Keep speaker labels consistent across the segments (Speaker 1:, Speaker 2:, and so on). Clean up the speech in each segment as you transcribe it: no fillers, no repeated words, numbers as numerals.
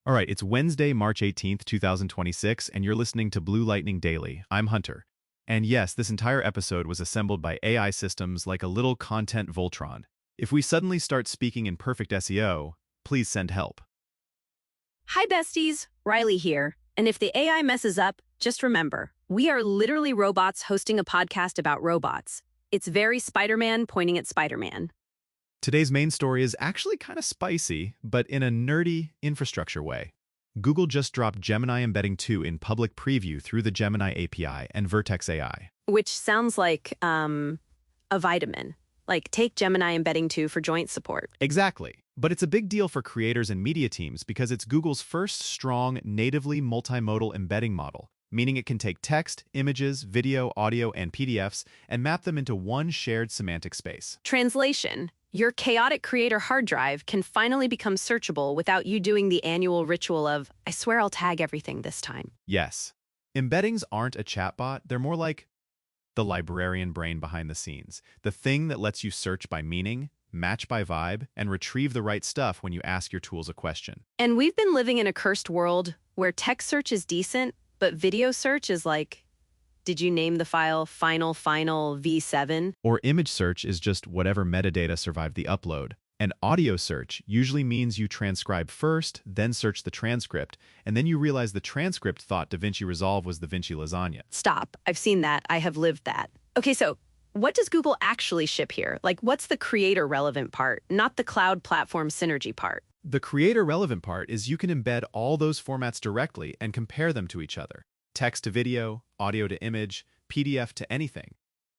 Speaker 1: All right, it's Wednesday, March 18th, 2026, and you're listening to Blue Lightning Daily. I'm Hunter. And yes, this entire episode was assembled by AI systems like a little content Voltron. If we suddenly start speaking in perfect SEO, please send help.
Speaker 2: Hi besties, Riley here. And if the AI messes up, just remember, we are literally robots hosting a podcast about robots. It's very Spider-Man pointing at Spider-Man.
Speaker 1: Today's main story is actually kind of spicy, but in a nerdy infrastructure way. Google just dropped Gemini Embedding 2 in public preview through the Gemini API and Vertex AI.
Speaker 2: Which sounds like, a vitamin. Like, take Gemini Embedding 2 for joint support.
Speaker 1: Exactly. But it's a big deal for creators and media teams because it's Google's first strong, natively multimodal embedding model, meaning it can take text, images, video, audio, and PDFs and map them into one shared semantic space.
Speaker 2: Translation. Your chaotic creator hard drive can finally become searchable without you doing the annual ritual of, I swear I'll tag everything this time.
Speaker 1: Yes. Embeddings aren't a chatbot, they're more like the librarian brain behind the scenes, the thing that lets you search by meaning, match by vibe, and retrieve the right stuff when you ask your tools a question.
Speaker 2: And we've been living in a cursed world where text search is decent, but video search is like, did you name the file final v7?
Speaker 1: Or image search is just whatever metadata survived the upload. And audio search usually means you transcribe first, then search the transcript, and then you realize the transcript thought DaVinci Resolve was DaVinci Lasagna.
Speaker 2: Stop. I've seen that. I have lived that. Okay, so what does Google actually ship here? Like, what's the creator relevant part, not the cloud platform synergy part?
Speaker 1: The creator relevant part is you can embed all those formats directly and compare them to each other. Text to video, audio to image, PDF to anything.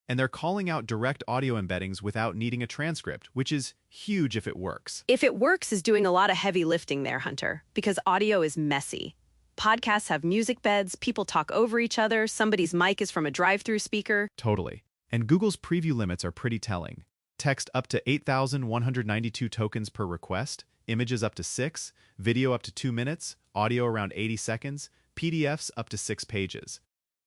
Speaker 1: And they're calling out direct audio embeddings without needing a transcript, which is huge if it works.
Speaker 2: If it works is doing a lot of heavy lifting there, Hunter, because audio is messy. Podcasts have music beds, people talk over each other, somebody's mic is from a drive-through speaker.
Speaker 1: Totally. And Google's preview limits are pretty telling. Text up to 8,192 tokens per request, images up to 6, video up to 2 minutes, audio around 80 seconds, PDFs up to 6 pages.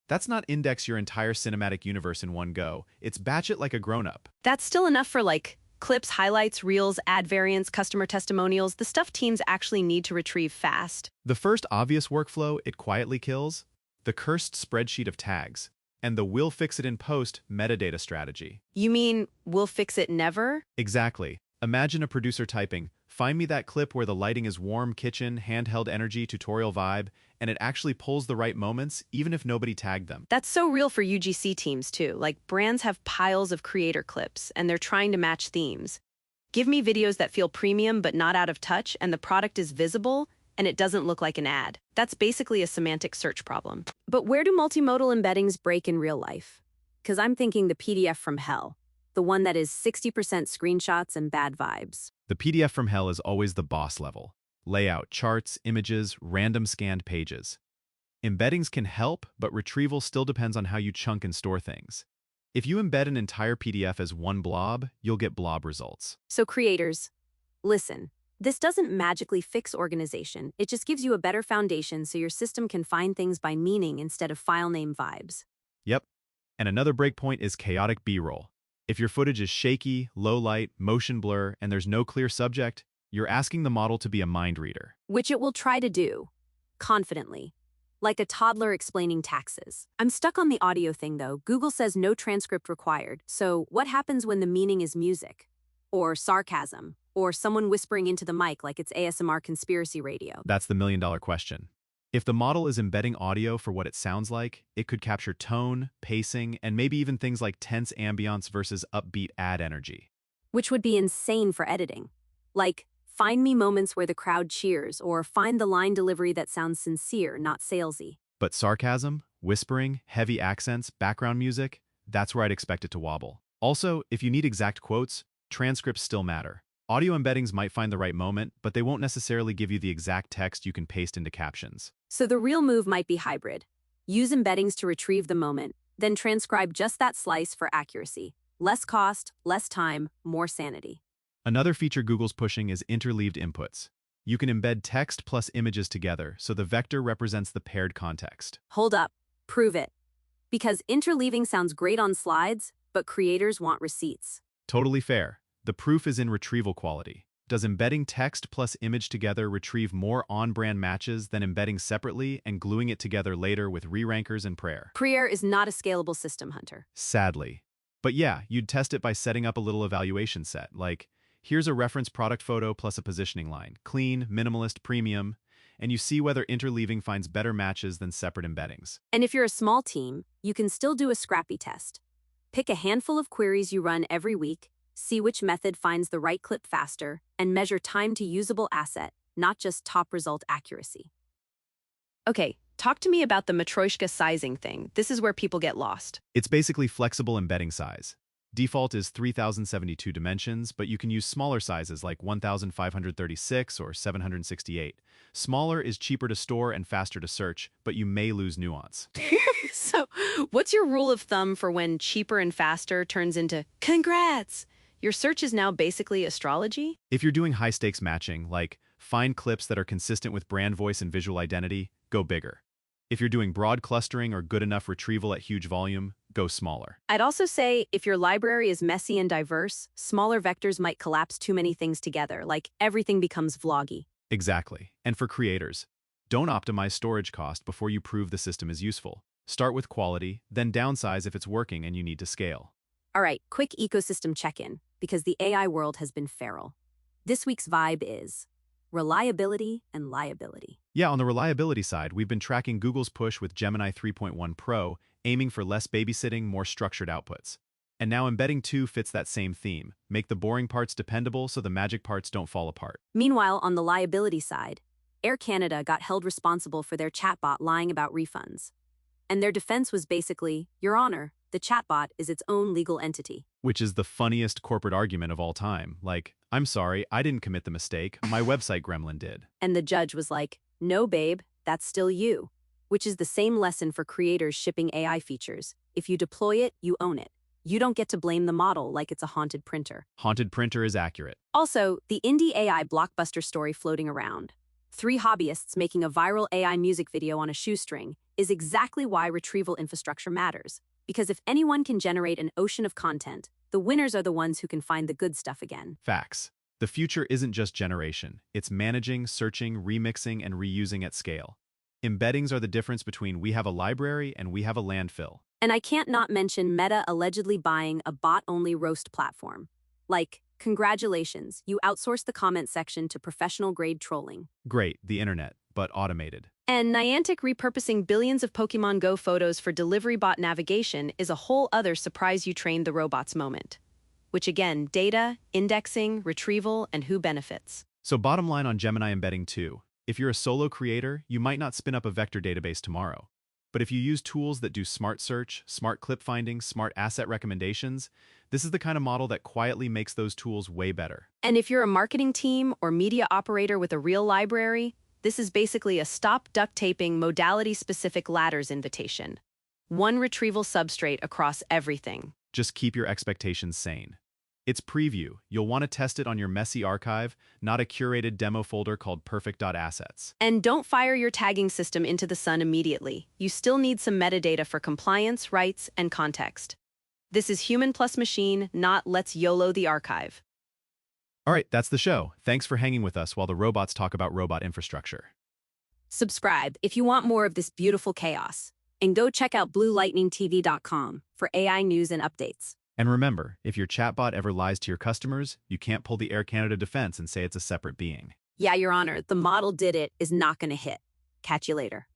Speaker 1: That's not index your entire cinematic universe in one go. It's batch it like a grown-up.
Speaker 2: That's still enough for like clips, highlights, reels, ad variants, customer testimonials, the stuff teams actually need to retrieve fast.
Speaker 1: The first obvious workflow it quietly kills, the cursed spreadsheet of tags, and the we'll fix it in post metadata strategy.
Speaker 2: You mean we'll fix it never?
Speaker 1: Exactly. Imagine a producer typing, find me that clip where the lighting is warm kitchen, handheld energy, tutorial vibe, and it actually pulls the right moments, even if nobody tagged them.
Speaker 2: That's so real for UGC teams too. Like, brands have piles of creator clips, and they're trying to match themes. Give me videos that feel premium but not out of touch, and the product is visible, and it doesn't look like an ad. That's basically a semantic search problem. But where do multimodal embeddings break in real life? Because I'm thinking the PDF from hell. The one that is 60% screenshots and bad vibes.
Speaker 1: The PDF from hell is always the boss level. Layout, charts, images, random scanned pages. Embeddings can help, but retrieval still depends on how you chunk and store things. If you embed an entire PDF as one blob, you'll get blob results.
Speaker 2: So creators, listen. This doesn't magically fix organization. It just gives you a better foundation so your system can find things by meaning instead of file name vibes.
Speaker 1: Yep. And another breakpoint is chaotic B-roll. If your footage is shaky, low light, motion blur, and there's no clear subject, you're asking the model to be a mind reader.
Speaker 2: Which it will try to do, confidently, like a toddler explaining taxes. I'm stuck on the audio thing though. Google says no transcript required. So what happens when the meaning is music? Or sarcasm? Or someone whispering into the mic like it's ASMR conspiracy radio?
Speaker 1: That's the million-dollar question. If the model is embedding audio for what it sounds like, it could capture tone, pacing, and maybe even things like tense ambiance versus upbeat ad energy.
Speaker 2: Which would be insane for editing. Like, find me moments where the crowd cheers, or find the line delivery that sounds sincere, not salesy.
Speaker 1: But sarcasm, whispering, heavy accents, background music, that's where I'd expect it to wobble. Also, if you need exact quotes, transcripts still matter. Audio embeddings might find the right moment, but they won't necessarily give you the exact text you can paste into captions.
Speaker 2: So the real move might be hybrid. Use embeddings to retrieve the moment, then transcribe just that slice for accuracy. Less cost, less time, more sanity.
Speaker 1: Another feature Google's pushing is interleaved inputs. You can embed text plus images together, so the vector represents the paired context.
Speaker 2: Hold up. Prove it. Because interleaving sounds great on slides, but creators want receipts.
Speaker 1: Totally fair. The proof is in retrieval quality. Does embedding text plus image together retrieve more on-brand matches than embedding separately and gluing it together later with re-rankers and prayer?
Speaker 2: Prayer is not a scalable system, Hunter.
Speaker 1: Sadly. But yeah, you'd test it by setting up a little evaluation set, like, here's a reference product photo plus a positioning line, clean, minimalist, premium, and you see whether interleaving finds better matches than separate embeddings.
Speaker 2: And if you're a small team, you can still do a scrappy test. Pick a handful of queries you run every week, see which method finds the right clip faster, and measure time to usable asset, not just top result accuracy. Okay, talk to me about the Matryoshka sizing thing. This is where people get lost.
Speaker 1: It's basically flexible embedding size. Default is 3072 dimensions, but you can use smaller sizes like 1536 or 768. Smaller is cheaper to store and faster to search, but you may lose nuance.
Speaker 2: So, what's your rule of thumb for when cheaper and faster turns into congrats? Your search is now basically astrology?
Speaker 1: If you're doing high-stakes matching, like find clips that are consistent with brand voice and visual identity, go bigger. If you're doing broad clustering or good enough retrieval at huge volume, go smaller.
Speaker 2: I'd also say if your library is messy and diverse, smaller vectors might collapse too many things together, like everything becomes vloggy.
Speaker 1: Exactly. And for creators, don't optimize storage cost before you prove the system is useful. Start with quality, then downsize if it's working and you need to scale.
Speaker 2: All right, quick ecosystem check-in, because the AI world has been feral. This week's vibe is reliability and liability.
Speaker 1: Yeah, on the reliability side, we've been tracking Google's push with Gemini 3.1 Pro, aiming for less babysitting, more structured outputs. And now Embedding 2 fits that same theme. Make the boring parts dependable so the magic parts don't fall apart.
Speaker 2: Meanwhile, on the liability side, Air Canada got held responsible for their chatbot lying about refunds. And their defense was basically, Your Honor, the chatbot is its own legal entity.
Speaker 1: Which is the funniest corporate argument of all time. Like, I'm sorry, I didn't commit the mistake, my website gremlin did.
Speaker 2: And the judge was like, no, babe, that's still you. Which is the same lesson for creators shipping AI features. If you deploy it, you own it. You don't get to blame the model like it's a haunted printer.
Speaker 1: Haunted printer is accurate.
Speaker 2: Also, the indie AI blockbuster story floating around. 3 hobbyists making a viral AI music video on a shoestring is exactly why retrieval infrastructure matters. Because if anyone can generate an ocean of content, the winners are the ones who can find the good stuff again.
Speaker 1: Facts. The future isn't just generation. It's managing, searching, remixing, and reusing at scale. Embeddings are the difference between we have a library and we have a landfill.
Speaker 2: And I can't not mention Meta allegedly buying a bot-only roast platform. Like, congratulations, you outsourced the comment section to professional-grade trolling.
Speaker 1: Great, the internet, but automated.
Speaker 2: And Niantic repurposing billions of Pokemon Go photos for delivery bot navigation is a whole other surprise you trained the robots moment. Which again, data, indexing, retrieval, and who benefits.
Speaker 1: So bottom line on Gemini Embedding 2, if you're a solo creator, you might not spin up a vector database tomorrow. But if you use tools that do smart search, smart clip finding, smart asset recommendations, this is the kind of model that quietly makes those tools way better.
Speaker 2: And if you're a marketing team or media operator with a real library, this is basically a stop duct taping modality-specific ladders invitation. One retrieval substrate across everything.
Speaker 1: Just keep your expectations sane. It's preview. You'll want to test it on your messy archive, not a curated demo folder called perfect.assets.
Speaker 2: And don't fire your tagging system into the sun immediately. You still need some metadata for compliance, rights, and context. This is human plus machine, not let's YOLO the archive.
Speaker 1: All right, that's the show. Thanks for hanging with us while the robots talk about robot infrastructure.
Speaker 2: Subscribe if you want more of this beautiful chaos. And go check out bluelightningtv.com for AI news and updates.
Speaker 1: And remember, if your chatbot ever lies to your customers, you can't pull the Air Canada defense and say it's a separate being.
Speaker 2: Yeah, Your Honor, the model did it is not going to hit. Catch you later.